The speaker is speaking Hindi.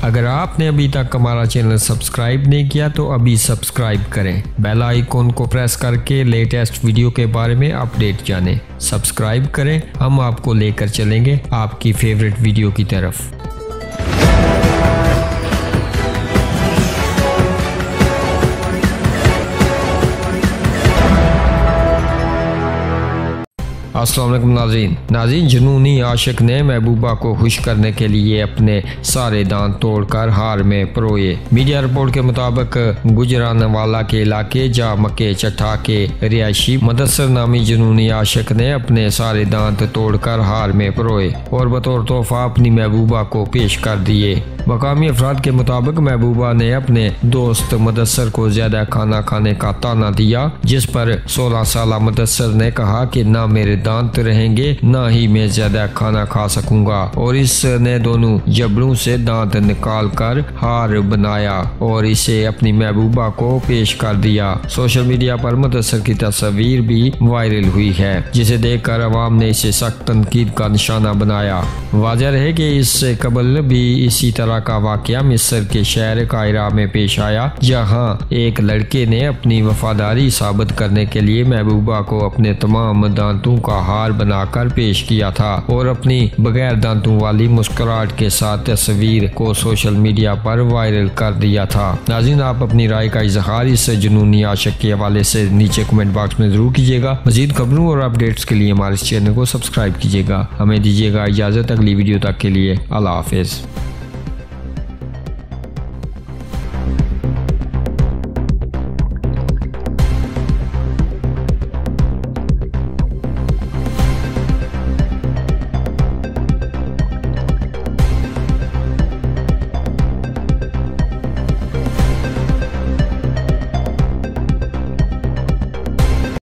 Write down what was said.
अगर आपने अभी तक हमारा चैनल सब्सक्राइब नहीं किया तो अभी सब्सक्राइब करें, बेल आइकॉन को प्रेस करके लेटेस्ट वीडियो के बारे में अपडेट जानें। सब्सक्राइब करें, हम आपको लेकर चलेंगे आपकी फेवरेट वीडियो की तरफ। अस्सलाम वालेकुम नाज़रीन, जुनूनी आशिक ने महबूबा को खुश करने के लिए अपने सारे दांत तोड़कर हार में परोए। मीडिया रिपोर्ट के मुताबिक गुजरानवाला के इलाके जाम के चट्टा के रिहायशी मुदस्सर नामी जुनूनी आशिक ने अपने सारे दांत तोड़कर हार में परोए और बतौर तोहफा अपनी महबूबा को पेश कर दिए। मकामी अफराद के मुताबिक महबूबा ने अपने दोस्त मुदस्सर को ज्यादा खाना खाने का ताना दिया, जिस पर 16 साला मुदस्सर ने कहा कि ना मेरे दांत रहेंगे ना ही मैं ज्यादा खाना खा सकूंगा, और इसने दोनों जबड़ों से दांत निकाल कर हार बनाया और इसे अपनी महबूबा को पेश कर दिया। सोशल मीडिया पर मुदस्सर की तस्वीर भी वायरल हुई है, जिसे देखकर अवाम ने इसे सख्त तनकीद का निशाना बनाया। वाज़ेह है कि इससे कबल भी इसी तरह का वाकया मिस्र के शहर कायरा में पेश आया, जहां एक लड़के ने अपनी वफादारी साबित करने के लिए महबूबा को अपने तमाम दांतों का हार बनाकर पेश किया था और अपनी बगैर दांतों वाली मुस्कुराहट के साथ तस्वीर को सोशल मीडिया पर वायरल कर दिया था। नाज़रीन, आप अपनी राय का इजहार इस जुनूनी आशिक के हवाले से नीचे कमेंट बॉक्स में जरूर कीजिएगा। मजीद खबरों और अपडेट्स के लिए हमारे चैनल को सब्सक्राइब कीजिएगा। हमें दीजिएगा इजाजत, अगली वीडियो तक के लिए अल्लाह हाफिज।